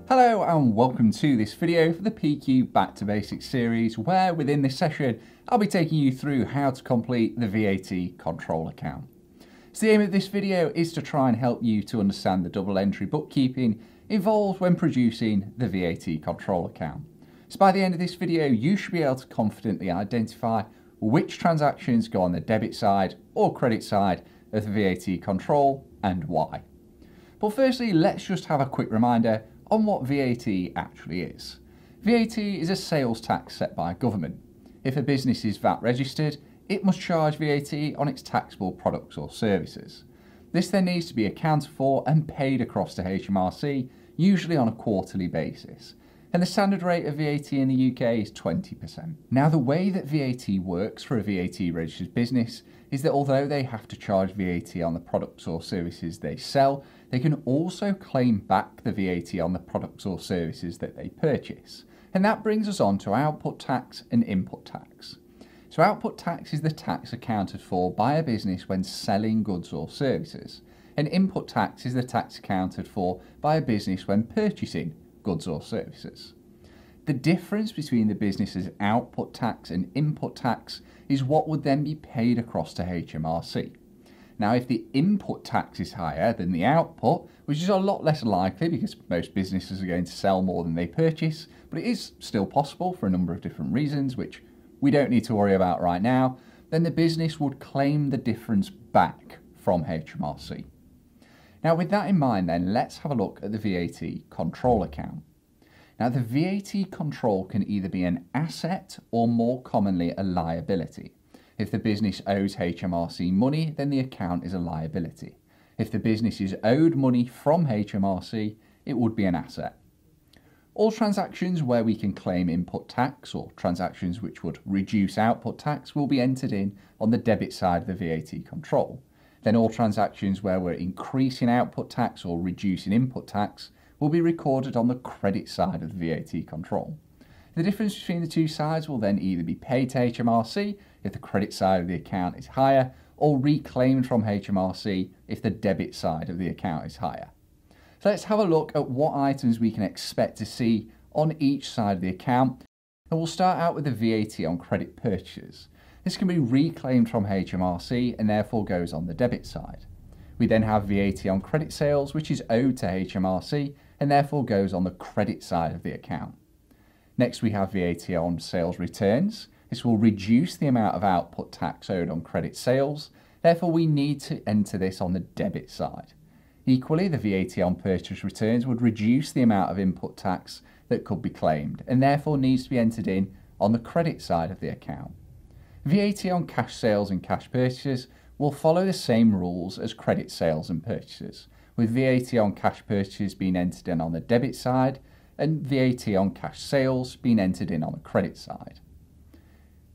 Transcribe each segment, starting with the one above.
Hello and welcome to this video for the PQ Back to Basics series, where within this session I'll be taking you through how to complete the VAT control account. So the aim of this video is to try and help you to understand the double entry bookkeeping involved when producing the VAT control account. So by the end of this video you should be able to confidently identify which transactions go on the debit side or credit side of the VAT control and why. But firstly, let's just have a quick reminder on what VAT actually is. VAT is a sales tax set by government. If a business is VAT registered, it must charge VAT on its taxable products or services. This then needs to be accounted for and paid across to HMRC, usually on a quarterly basis. And the standard rate of VAT in the UK is 20%. Now, the way that VAT works for a VAT registered business is that although they have to charge VAT on the products or services they sell, they can also claim back the VAT on the products or services that they purchase. And that brings us on to output tax and input tax. So output tax is the tax accounted for by a business when selling goods or services. And input tax is the tax accounted for by a business when purchasing goods or services. The difference between the business's output tax and input tax is what would then be paid across to HMRC. Now, if the input tax is higher than the output, which is a lot less likely because most businesses are going to sell more than they purchase, but it is still possible for a number of different reasons, which we don't need to worry about right now, then the business would claim the difference back from HMRC. Now, with that in mind then, let's have a look at the VAT control account. Now, the VAT control can either be an asset or more commonly a liability. If the business owes HMRC money, then the account is a liability. If the business is owed money from HMRC, it would be an asset. All transactions where we can claim input tax or transactions which would reduce output tax will be entered in on the debit side of the VAT control. Then all transactions where we're increasing output tax or reducing input tax will be recorded on the credit side of the VAT control. The difference between the two sides will then either be paid to HMRC if the credit side of the account is higher, or reclaimed from HMRC if the debit side of the account is higher. So let's have a look at what items we can expect to see on each side of the account, and we'll start out with the VAT on credit purchases. This can be reclaimed from HMRC and therefore goes on the debit side. We then have VAT on credit sales, which is owed to HMRC and therefore goes on the credit side of the account. Next, we have VAT on sales returns. This will reduce the amount of output tax owed on credit sales. Therefore, we need to enter this on the debit side. Equally, the VAT on purchase returns would reduce the amount of input tax that could be claimed and therefore needs to be entered in on the credit side of the account. VAT on cash sales and cash purchases will follow the same rules as credit sales and purchases, with VAT on cash purchases being entered in on the debit side and VAT on cash sales being entered in on the credit side.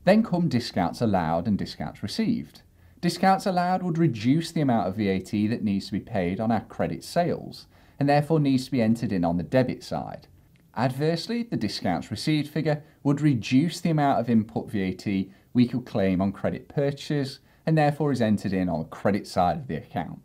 Then come discounts allowed and discounts received. Discounts allowed would reduce the amount of VAT that needs to be paid on our credit sales and therefore needs to be entered in on the debit side. Adversely, the discounts received figure would reduce the amount of input VAT we could claim on credit purchases and therefore is entered in on the credit side of the account.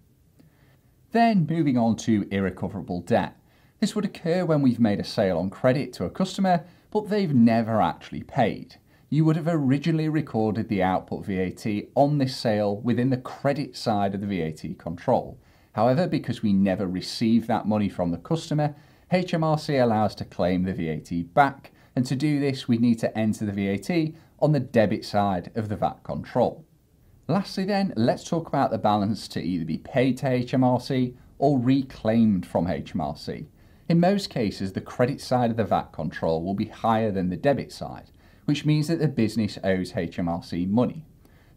Then moving on to irrecoverable debt. This would occur when we've made a sale on credit to a customer, but they've never actually paid. You would have originally recorded the output VAT on this sale within the credit side of the VAT control. However, because we never received that money from the customer, HMRC allows us to claim the VAT back, and to do this we need to enter the VAT on the debit side of the VAT control. Lastly then, let's talk about the balance to either be paid to HMRC or reclaimed from HMRC. In most cases, the credit side of the VAT control will be higher than the debit side, which means that the business owes HMRC money.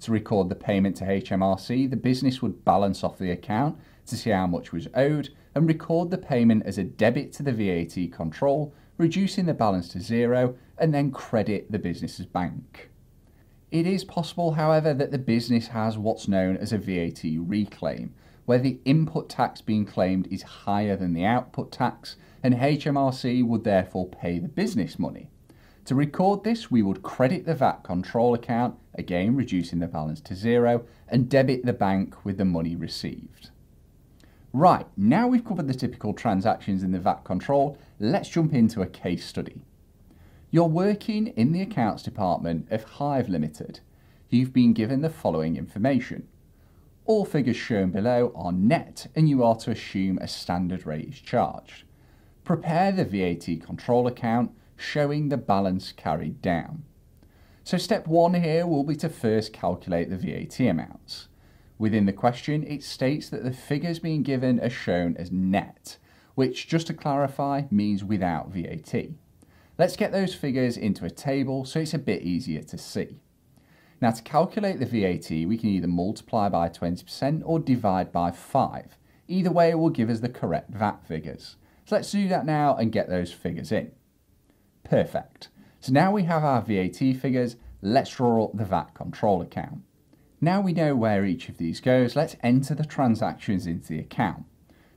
To record the payment to HMRC, the business would balance off the account to see how much was owed and record the payment as a debit to the VAT control, reducing the balance to zero, and then credit the business's bank. It is possible, however, that the business has what's known as a VAT reclaim, where the input tax being claimed is higher than the output tax, and HMRC would therefore pay the business money. To record this, we would credit the VAT control account, again reducing the balance to zero, and debit the bank with the money received. Right, now we've covered the typical transactions in the VAT control, let's jump into a case study. You're working in the accounts department of Hive Limited. You've been given the following information. All figures shown below are net and you are to assume a standard rate is charged. Prepare the VAT control account showing the balance carried down. So step 1 here will be to first calculate the VAT amounts. Within the question, it states that the figures being given are shown as net, which, just to clarify, means without VAT. Let's get those figures into a table so it's a bit easier to see. Now, to calculate the VAT, we can either multiply by 20% or divide by 5. Either way will give us the correct VAT figures. So let's do that now and get those figures in. Perfect. So now we have our VAT figures, let's draw up the VAT control account. Now we know where each of these goes, let's enter the transactions into the account.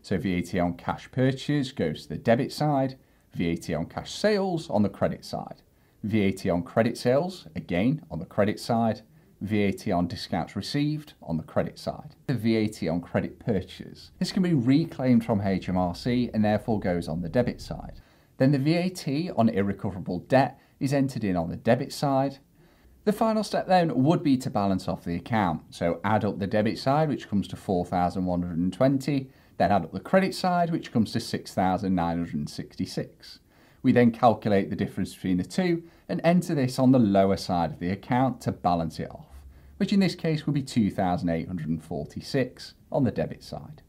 So VAT on cash purchases goes to the debit side, VAT on cash sales on the credit side, VAT on credit sales, again on the credit side, VAT on discounts received on the credit side. The VAT on credit purchases. This can be reclaimed from HMRC and therefore goes on the debit side. Then the VAT on irrecoverable debt is entered in on the debit side. The final step then would be to balance off the account. So add up the debit side, which comes to 4,120, then add up the credit side, which comes to 6,966. We then calculate the difference between the two and enter this on the lower side of the account to balance it off, which in this case would be 2,846 on the debit side.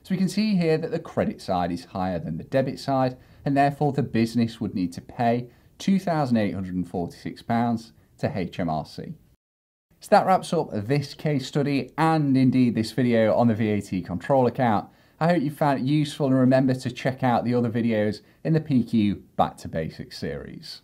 So we can see here that the credit side is higher than the debit side, and therefore the business would need to pay £2,846 to HMRC. So that wraps up this case study and indeed this video on the VAT control account. I hope you found it useful and remember to check out the other videos in the PQ Back to Basics series.